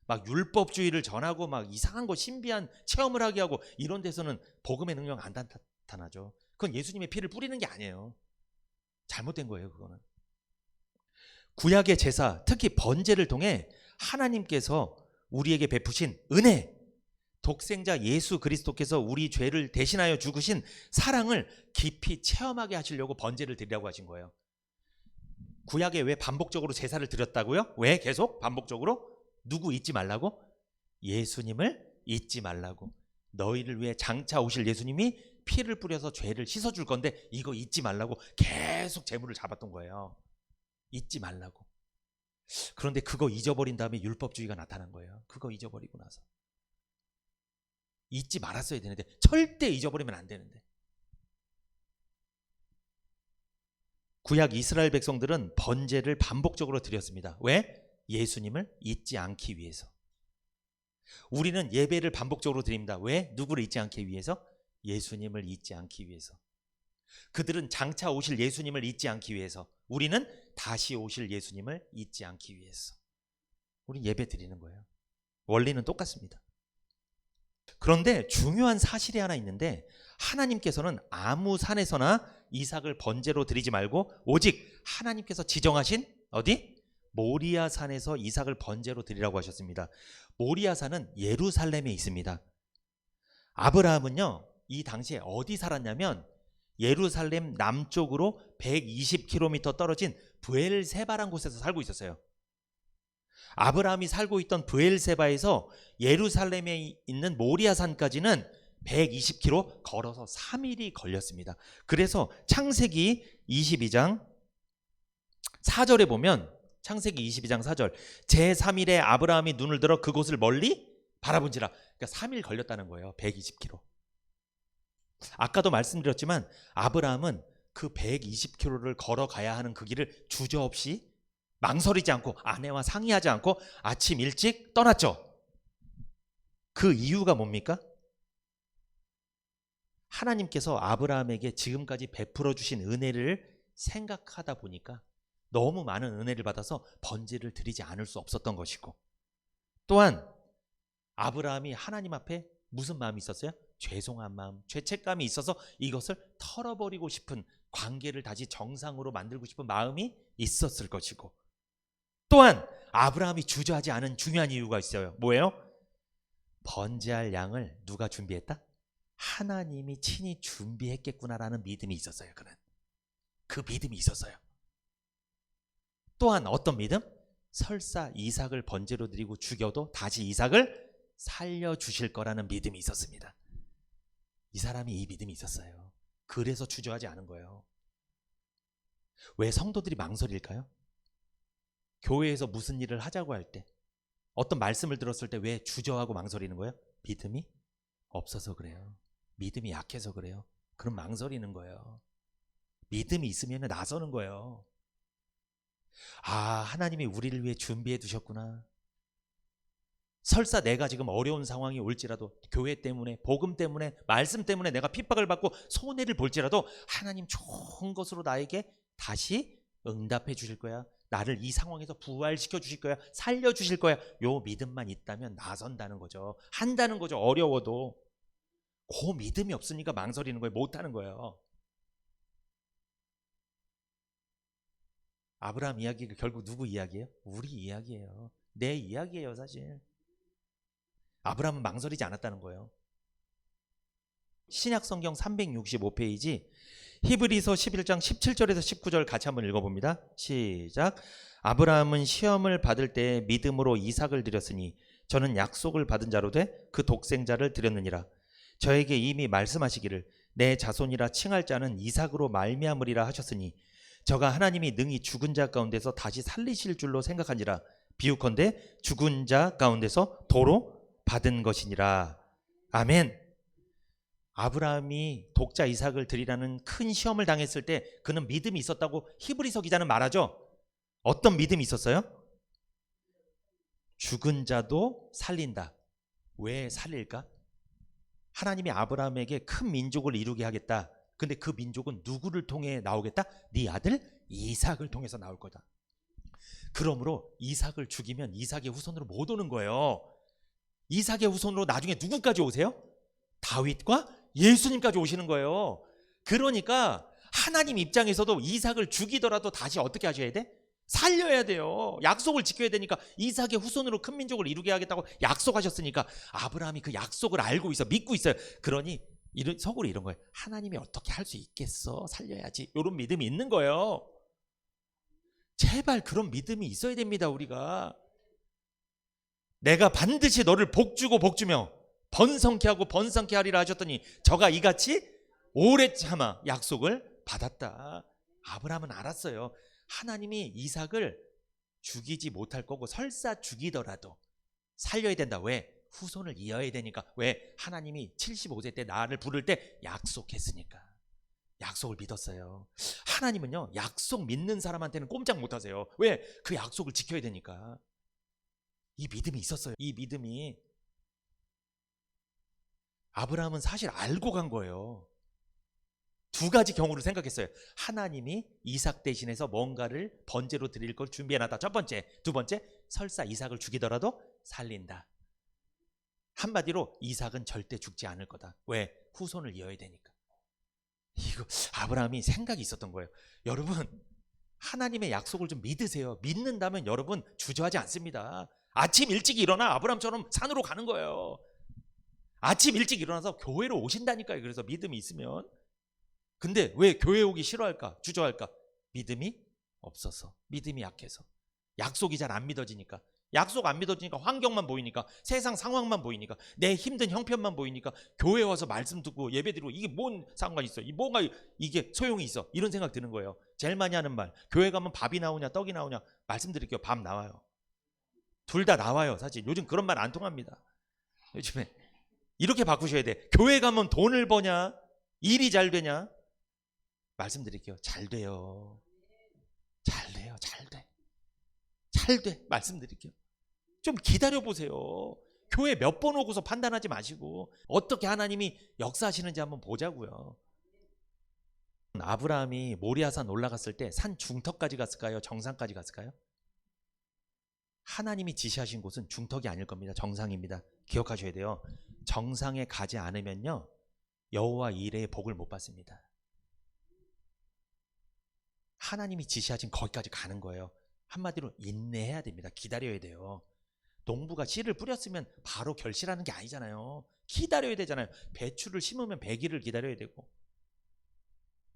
막 율법주의를 전하고 막 이상한 거 신비한 체험을 하게 하고 이런 데서는 복음의 능력 안 나타나죠. 그건 예수님의 피를 뿌리는 게 아니에요. 잘못된 거예요, 그거는. 구약의 제사, 특히 번제를 통해 하나님께서 우리에게 베푸신 은혜, 독생자 예수 그리스도께서 우리 죄를 대신하여 죽으신 사랑을 깊이 체험하게 하시려고 번제를 드리라고 하신 거예요. 구약에 왜 반복적으로 제사를 드렸다고요? 왜 계속 반복적으로? 누구 잊지 말라고? 예수님을 잊지 말라고. 너희를 위해 장차 오실 예수님이 피를 뿌려서 죄를 씻어줄 건데 이거 잊지 말라고 계속 제물을 잡았던 거예요. 잊지 말라고. 그런데 그거 잊어버린 다음에 율법주의가 나타난 거예요. 그거 잊어버리고 나서. 잊지 말았어야 되는데, 절대 잊어버리면 안 되는데. 구약 이스라엘 백성들은 번제를 반복적으로 드렸습니다. 왜? 예수님을 잊지 않기 위해서. 우리는 예배를 반복적으로 드립니다. 왜? 누구를 잊지 않기 위해서? 예수님을 잊지 않기 위해서. 그들은 장차 오실 예수님을 잊지 않기 위해서. 우리는 다시 오실 예수님을 잊지 않기 위해서. 우리 예배 드리는 거예요. 원리는 똑같습니다. 그런데 중요한 사실이 하나 있는데, 하나님께서는 아무 산에서나 이삭을 번제로 드리지 말고 오직 하나님께서 지정하신 어디? 모리아 산에서 이삭을 번제로 드리라고 하셨습니다. 모리아 산은 예루살렘에 있습니다. 아브라함은요, 이 당시에 어디 살았냐면 예루살렘 남쪽으로 120km 떨어진 브엘세바란 곳에서 살고 있었어요. 아브라함이 살고 있던 브엘세바에서 예루살렘에 있는 모리아산까지는 120km 걸어서 3일이 걸렸습니다. 그래서 창세기 22장 4절에 보면, 창세기 22장 4절, 제3일에 아브라함이 눈을 들어 그곳을 멀리 바라본지라. 그러니까 3일 걸렸다는 거예요. 120km. 아까도 말씀드렸지만 아브라함은 그 120km를 걸어가야 하는 그 길을 주저없이 망설이지 않고 아내와 상의하지 않고 아침 일찍 떠났죠. 그 이유가 뭡니까? 하나님께서 아브라함에게 지금까지 베풀어 주신 은혜를 생각하다 보니까 너무 많은 은혜를 받아서 번제를 드리지 않을 수 없었던 것이고, 또한 아브라함이 하나님 앞에 무슨 마음이 있었어요? 죄송한 마음, 죄책감이 있어서 이것을 털어버리고 싶은, 관계를 다시 정상으로 만들고 싶은 마음이 있었을 것이고, 또한 아브라함이 주저하지 않은 중요한 이유가 있어요. 뭐예요? 번제할 양을 누가 준비했다? 하나님이 친히 준비했겠구나라는 믿음이 있었어요. 그는 그 믿음이 있었어요. 또한 어떤 믿음? 설사 이삭을 번제로 드리고 죽여도 다시 이삭을 살려주실 거라는 믿음이 있었습니다. 이 사람이 이 믿음이 있었어요. 그래서 주저하지 않은 거예요. 왜 성도들이 망설일까요? 교회에서 무슨 일을 하자고 할 때, 어떤 말씀을 들었을 때 왜 주저하고 망설이는 거예요? 믿음이 없어서 그래요. 믿음이 약해서 그래요. 그럼 망설이는 거예요. 믿음이 있으면 나서는 거예요. 아, 하나님이 우리를 위해 준비해 두셨구나. 설사 내가 지금 어려운 상황이 올지라도, 교회 때문에, 복음 때문에, 말씀 때문에 내가 핍박을 받고 손해를 볼지라도 하나님 좋은 것으로 나에게 다시 응답해 주실 거야. 나를 이 상황에서 부활시켜 주실 거야. 살려 주실 거야. 요 믿음만 있다면 나선다는 거죠. 한다는 거죠. 어려워도. 그 믿음이 없으니까 망설이는 거예요. 못하는 거예요. 아브라함 이야기가 결국 누구 이야기예요? 우리 이야기예요. 내 이야기예요, 사실. 아브라함은 망설이지 않았다는 거예요. 신약성경 365페이지 히브리서 11장 17절에서 19절 같이 한번 읽어봅니다. 시작. 아브라함은 시험을 받을 때 믿음으로 이삭을 드렸으니 저는 약속을 받은 자로 돼 그 독생자를 드렸느니라. 저에게 이미 말씀하시기를 내 자손이라 칭할 자는 이삭으로 말미암으리라 하셨으니 저가 하나님이 능히 죽은 자 가운데서 다시 살리실 줄로 생각하니라. 비유컨대 죽은 자 가운데서 도로 받은 것이니라. 아멘. 아브라함이 독자 이삭을 드리라는 큰 시험을 당했을 때 그는 믿음이 있었다고 히브리서 기자는 말하죠. 어떤 믿음이 있었어요? 죽은 자도 살린다. 왜 살릴까? 하나님이 아브라함에게 큰 민족을 이루게 하겠다. 근데 그 민족은 누구를 통해 나오겠다? 네 아들 이삭을 통해서 나올 거다. 그러므로 이삭을 죽이면 이삭의 후손으로 못 오는 거예요. 이삭의 후손으로 나중에 누구까지 오세요? 다윗과 예수님까지 오시는 거예요. 그러니까 하나님 입장에서도 이삭을 죽이더라도 다시 어떻게 하셔야 돼? 살려야 돼요. 약속을 지켜야 되니까. 이삭의 후손으로 큰 민족을 이루게 하겠다고 약속하셨으니까 아브라함이 그 약속을 알고 있어, 믿고 있어요. 그러니 속으로 이런 거예요. 하나님이 어떻게 할 수 있겠어? 살려야지. 이런 믿음이 있는 거예요. 제발 그런 믿음이 있어야 됩니다. 우리가 내가 반드시 너를 복주고 복주며 번성케 하고 번성케 하리라 하셨더니 저가 이같이 오래 참아 약속을 받았다. 아브라함은 알았어요. 하나님이 이삭을 죽이지 못할 거고 설사 죽이더라도 살려야 된다. 왜? 후손을 이어야 되니까. 왜? 하나님이 75세 때 나를 부를 때 약속했으니까. 약속을 믿었어요. 하나님은요, 약속 믿는 사람한테는 꼼짝 못하세요. 왜? 그 약속을 지켜야 되니까. 이 믿음이 있었어요. 이 믿음이. 아브라함은 사실 알고 간 거예요. 두 가지 경우를 생각했어요. 하나님이 이삭 대신해서 뭔가를 번제로 드릴 걸 준비해놨다. 첫 번째. 두 번째, 설사 이삭을 죽이더라도 살린다. 한마디로 이삭은 절대 죽지 않을 거다. 왜? 후손을 이어야 되니까. 이거 아브라함이 생각이 있었던 거예요. 여러분, 하나님의 약속을 좀 믿으세요. 믿는다면 여러분 주저하지 않습니다. 아침 일찍 일어나 아브라함처럼 산으로 가는 거예요. 아침 일찍 일어나서 교회로 오신다니까요. 그래서 믿음이 있으면. 근데 왜 교회 오기 싫어할까? 주저할까? 믿음이 없어서, 믿음이 약해서. 약속이 잘 안 믿어지니까. 약속 안 믿어지니까 환경만 보이니까, 세상 상황만 보이니까, 내 힘든 형편만 보이니까 교회 와서 말씀 듣고 예배 드리고 이게 뭔 상관이 있어? 뭔가 이게 소용이 있어? 이런 생각 드는 거예요. 제일 많이 하는 말, 교회 가면 밥이 나오냐 떡이 나오냐? 말씀드릴게요. 밥 나와요. 둘 다 나와요. 사실 요즘 그런 말 안 통합니다. 요즘에 이렇게 바꾸셔야 돼. 교회 가면 돈을 버냐? 일이 잘 되냐? 말씀드릴게요. 잘 돼요. 잘 돼요. 잘 돼. 잘 돼. 말씀드릴게요. 좀 기다려보세요. 교회 몇 번 오고서 판단하지 마시고 어떻게 하나님이 역사하시는지 한번 보자고요. 아브라함이 모리아산 올라갔을 때 산 중턱까지 갔을까요? 정상까지 갔을까요? 하나님이 지시하신 곳은 중턱이 아닐 겁니다. 정상입니다. 기억하셔야 돼요. 정상에 가지 않으면요, 여호와 이레의 복을 못 받습니다. 하나님이 지시하신 거기까지 가는 거예요. 한마디로 인내해야 됩니다. 기다려야 돼요. 농부가 씨를 뿌렸으면 바로 결실하는 게 아니잖아요. 기다려야 되잖아요. 배추를 심으면 100일을 기다려야 되고,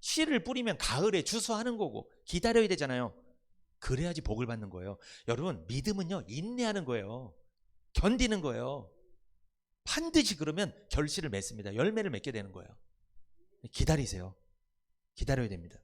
씨를 뿌리면 가을에 추수하는 거고 기다려야 되잖아요. 그래야지 복을 받는 거예요. 여러분, 믿음은요, 인내하는 거예요. 견디는 거예요. 반드시 그러면 결실을 맺습니다. 열매를 맺게 되는 거예요. 기다리세요. 기다려야 됩니다.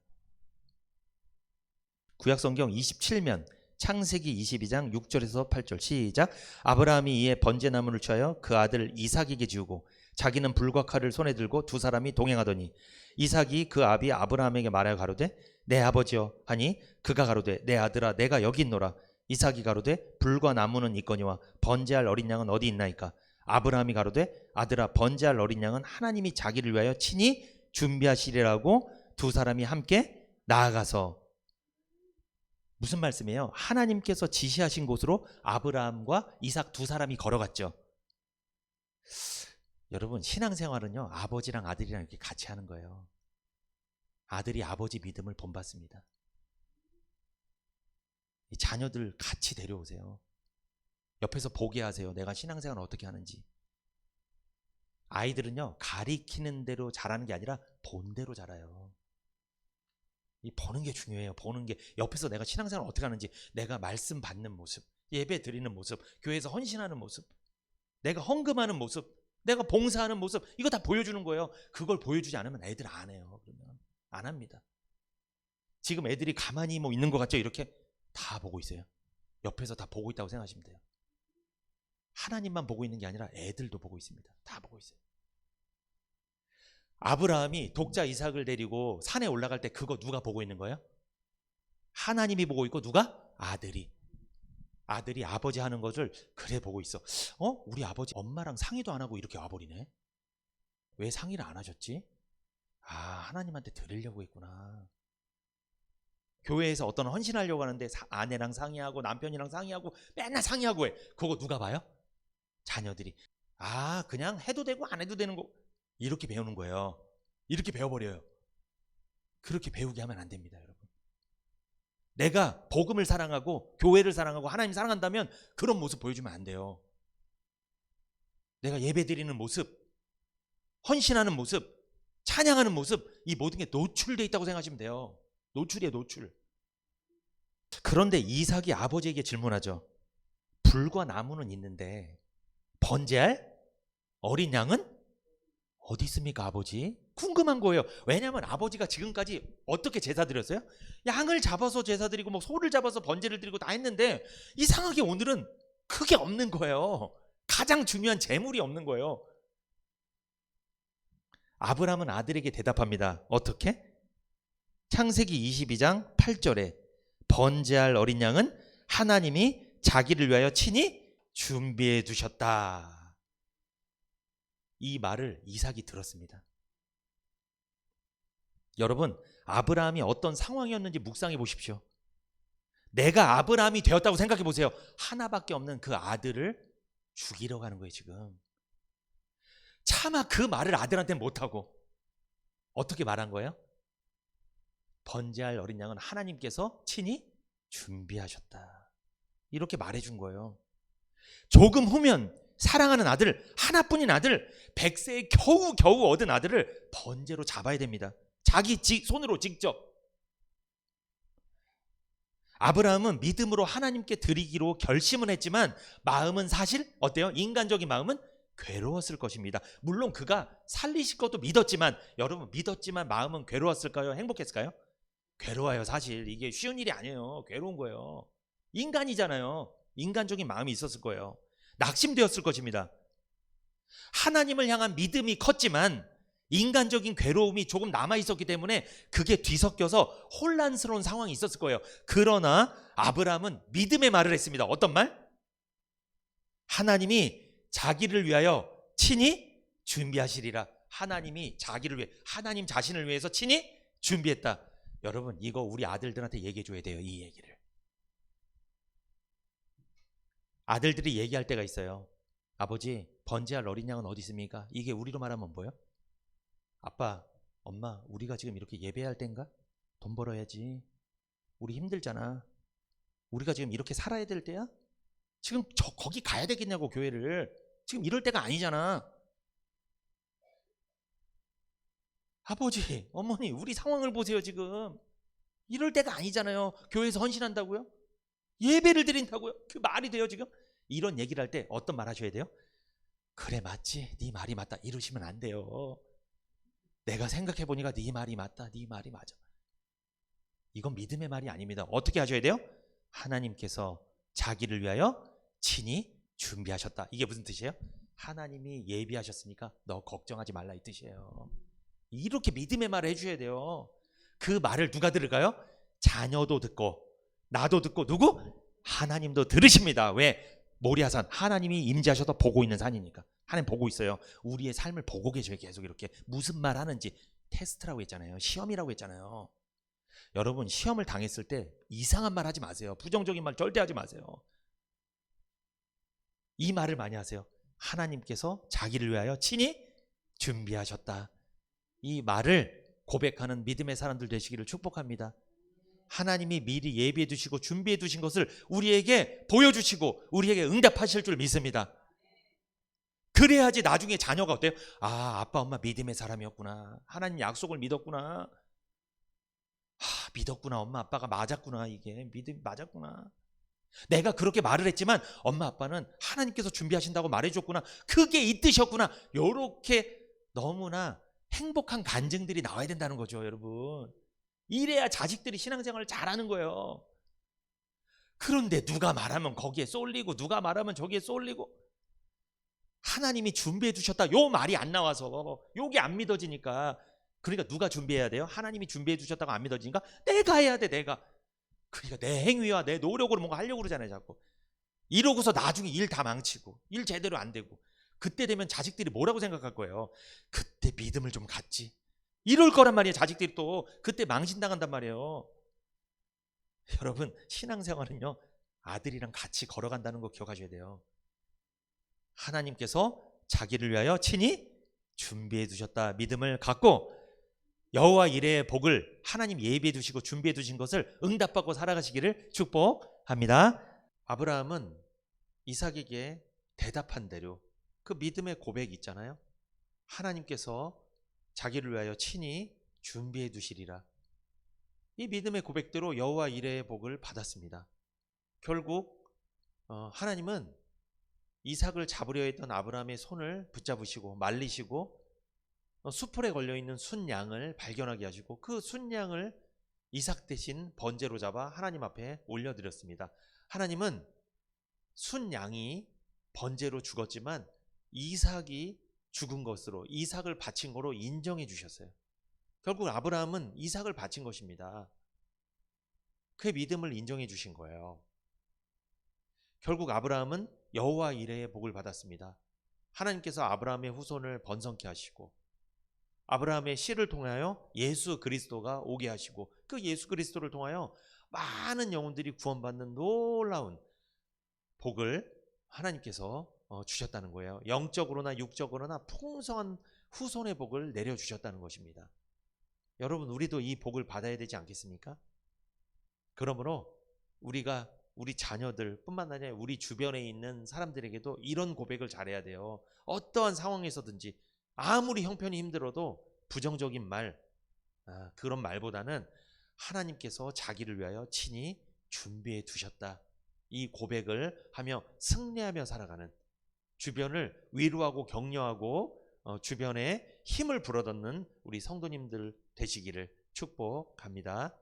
구약성경 27면 창세기 22장 6절에서 8절 시작. 아브라함이 이에 번제나무를 취하여 그 아들 이삭에게 지우고 자기는 불과 칼을 손에 들고 두 사람이 동행하더니 이삭이 그 아비 아브라함에게 말하여 가로되 내 아버지여 하니 그가 가로되 내 아들아 내가 여기 있노라. 이삭이 가로되 불과 나무는 있거니와 번제할 어린 양은 어디 있나이까. 아브라함이 가로되 아들아 번제할 어린 양은 하나님이 자기를 위하여 친히 준비하시리라고 두 사람이 함께 나아가서. 무슨 말씀이에요? 하나님께서 지시하신 곳으로 아브라함과 이삭 두 사람이 걸어갔죠. 여러분, 신앙생활은요, 아버지랑 아들이랑 이렇게 같이 하는 거예요. 아들이 아버지 믿음을 본받습니다. 이 자녀들 같이 데려오세요. 옆에서 보게 하세요. 내가 신앙생활을 어떻게 하는지. 아이들은요, 가리키는 대로 자라는 게 아니라 본 대로 자라요. 이 보는 게 중요해요. 보는 게, 옆에서 내가 신앙생활을 어떻게 하는지, 내가 말씀 받는 모습, 예배 드리는 모습, 교회에서 헌신하는 모습, 내가 헌금하는 모습, 내가 봉사하는 모습, 이거 다 보여주는 거예요. 그걸 보여주지 않으면 애들 안 해요. 그러면 안 합니다. 지금 애들이 가만히 뭐 있는 것 같죠? 이렇게 다 보고 있어요. 옆에서 다 보고 있다고 생각하시면 돼요. 하나님만 보고 있는 게 아니라 애들도 보고 있습니다. 다 보고 있어요. 아브라함이 독자 이삭을 데리고 산에 올라갈 때 그거 누가 보고 있는 거예요? 하나님이 보고 있고 누가? 아들이 아버지 하는 것을 그래 보고 있어. 우리 아버지 엄마랑 상의도 안 하고 이렇게 와버리네. 왜 상의를 안 하셨지? 하나님한테 드리려고 했구나. 교회에서 어떤 헌신하려고 하는데 아내랑 상의하고 남편이랑 상의하고 맨날 상의하고 해. 그거 누가 봐요? 자녀들이. 그냥 해도 되고 안 해도 되는 거. 이렇게 배우는 거예요. 이렇게 배워버려요. 그렇게 배우게 하면 안 됩니다, 여러분. 내가 복음을 사랑하고 교회를 사랑하고 하나님 사랑한다면 그런 모습 보여주면 안 돼요. 내가 예배 드리는 모습, 헌신하는 모습, 찬양하는 모습, 이 모든 게 노출되어 있다고 생각하시면 돼요. 노출이에요, 노출. 그런데 이삭이 아버지에게 질문하죠. 불과 나무는 있는데 번제할 어린 양은 어디 있습니까, 아버지? 궁금한 거예요. 왜냐하면 아버지가 지금까지 어떻게 제사 드렸어요? 양을 잡아서 제사 드리고 뭐 소를 잡아서 번제를 드리고 다 했는데 이상하게 오늘은 그게 없는 거예요. 가장 중요한 재물이 없는 거예요. 아브라함은 아들에게 대답합니다. 어떻게? 창세기 22장 8절에 번제할 어린 양은 하나님이 자기를 위하여 친히 준비해 두셨다. 이 말을 이삭이 들었습니다. 여러분, 아브라함이 어떤 상황이었는지 묵상해 보십시오. 내가 아브라함이 되었다고 생각해 보세요. 하나밖에 없는 그 아들을 죽이러 가는 거예요, 지금. 차마 그 말을 아들한테 못하고 어떻게 말한 거예요? 번제할 어린 양은 하나님께서 친히 준비하셨다. 이렇게 말해준 거예요. 조금 후면 사랑하는 아들, 하나뿐인 아들, 100세에 겨우 얻은 아들을 번제로 잡아야 됩니다. 자기 손으로 직접. 아브라함은 믿음으로 하나님께 드리기로 결심은 했지만 마음은 사실 어때요? 인간적인 마음은 괴로웠을 것입니다. 물론 그가 살리실 것도 믿었지만, 여러분 믿었지만 마음은 괴로웠을까요? 행복했을까요? 괴로워요. 사실 이게 쉬운 일이 아니에요. 괴로운 거예요. 인간이잖아요. 인간적인 마음이 있었을 거예요. 낙심되었을 것입니다. 하나님을 향한 믿음이 컸지만 인간적인 괴로움이 조금 남아있었기 때문에 그게 뒤섞여서 혼란스러운 상황이 있었을 거예요. 그러나 아브라함은 믿음의 말을 했습니다. 어떤 말? 하나님이 자기를 위하여 친히 준비하시리라. 하나님이 자기를 위해, 하나님 자신을 위해서 친히 준비했다. 여러분, 이거 우리 아들들한테 얘기해 줘야 돼요. 이 얘기를. 아들들이 얘기할 때가 있어요. 아버지, 번제할 어린 양은 어디 있습니까? 이게 우리로 말하면 뭐예요? 아빠, 엄마, 우리가 지금 이렇게 예배할 때인가? 돈 벌어야지. 우리 힘들잖아. 우리가 지금 이렇게 살아야 될 때야? 지금 거기 가야 되겠냐고, 교회를. 지금 이럴 때가 아니잖아. 아버지, 어머니, 우리 상황을 보세요 지금. 이럴 때가 아니잖아요. 교회에서 헌신한다고요? 예배를 드린다고요? 그 말이 돼요 지금? 이런 얘기를 할 때 어떤 말 하셔야 돼요? 그래 맞지, 네 말이 맞다, 이러시면 안 돼요. 내가 생각해보니까 네 말이 맞다, 네 말이 맞아. 이건 믿음의 말이 아닙니다. 어떻게 하셔야 돼요? 하나님께서 자기를 위하여 친히 준비하셨다. 이게 무슨 뜻이에요? 하나님이 예비하셨으니까 너 걱정하지 말라 이 뜻이에요. 이렇게 믿음의 말을 해주셔야 돼요. 그 말을 누가 들을까요? 자녀도 듣고 나도 듣고 누구? 하나님도 들으십니다. 왜? 모리아산, 하나님이 임재하셔서 보고 있는 산이니까. 하나님 보고 있어요. 우리의 삶을 보고 계셔요. 계속 이렇게 무슨 말 하는지. 테스트라고 했잖아요. 시험이라고 했잖아요. 여러분, 시험을 당했을 때 이상한 말 하지 마세요. 부정적인 말 절대 하지 마세요. 이 말을 많이 하세요. 하나님께서 자기를 위하여 친히 준비하셨다. 이 말을 고백하는 믿음의 사람들 되시기를 축복합니다. 하나님이 미리 예비해 두시고 준비해 두신 것을 우리에게 보여주시고 우리에게 응답하실 줄 믿습니다. 그래야지 나중에 자녀가 어때요? 아, 아빠 엄마 믿음의 사람이었구나. 하나님 약속을 믿었구나. 믿었구나. 엄마 아빠가 맞았구나. 이게 믿음이 맞았구나. 내가 그렇게 말을 했지만 엄마 아빠는 하나님께서 준비하신다고 말해줬구나. 그게 이 뜻이었구나. 이렇게 너무나 행복한 간증들이 나와야 된다는 거죠, 여러분. 이래야 자식들이 신앙생활을 잘하는 거예요. 그런데 누가 말하면 거기에 쏠리고 누가 말하면 저기에 쏠리고, 하나님이 준비해 주셨다 요 말이 안 나와서 요게 안 믿어지니까. 그러니까 누가 준비해야 돼요? 하나님이 준비해 주셨다고 안 믿어지니까 내가 해야 돼. 내가. 그러니까 내 행위와 내 노력으로 뭔가 하려고 그러잖아요 자꾸. 이러고서 나중에 일 다 망치고 일 제대로 안 되고, 그때 되면 자식들이 뭐라고 생각할 거예요? 그때 믿음을 좀 갖지, 이럴 거란 말이에요. 자식들이 또 그때 망신당한단 말이에요. 여러분, 신앙생활은요 아들이랑 같이 걸어간다는 거 기억하셔야 돼요. 하나님께서 자기를 위하여 친히 준비해 두셨다. 믿음을 갖고 여호와 이레의 복을 하나님 예비해 두시고 준비해 두신 것을 응답받고 살아가시기를 축복합니다. 아브라함은 이삭에게 대답한 대로 그 믿음의 고백이 있잖아요. 하나님께서 자기를 위하여 친히 준비해 두시리라. 이 믿음의 고백대로 여호와 이레의 복을 받았습니다. 결국 하나님은 이삭을 잡으려 했던 아브라함의 손을 붙잡으시고 말리시고 수풀에 걸려있는 순양을 발견하게 하시고 그 순양을 이삭 대신 번제로 잡아 하나님 앞에 올려드렸습니다. 하나님은 순양이 번제로 죽었지만 이삭이 죽은 것으로, 이삭을 바친 거로 인정해 주셨어요. 결국 아브라함은 이삭을 바친 것입니다. 그의 믿음을 인정해 주신 거예요. 결국 아브라함은 여호와 이레의 복을 받았습니다. 하나님께서 아브라함의 후손을 번성케 하시고 아브라함의 씨를 통하여 예수 그리스도가 오게 하시고 그 예수 그리스도를 통하여 많은 영혼들이 구원받는 놀라운 복을 하나님께서 주셨다는 거예요. 영적으로나 육적으로나 풍성한 후손의 복을 내려주셨다는 것입니다. 여러분, 우리도 이 복을 받아야 되지 않겠습니까? 그러므로 우리가 우리 자녀들 뿐만 아니라 우리 주변에 있는 사람들에게도 이런 고백을 잘해야 돼요. 어떠한 상황에서든지 아무리 형편이 힘들어도 부정적인 말, 그런 말보다는 하나님께서 자기를 위하여 친히 준비해 두셨다, 이 고백을 하며 승리하며 살아가는, 주변을 위로하고 격려하고 주변에 힘을 불어넣는 우리 성도님들 되시기를 축복합니다.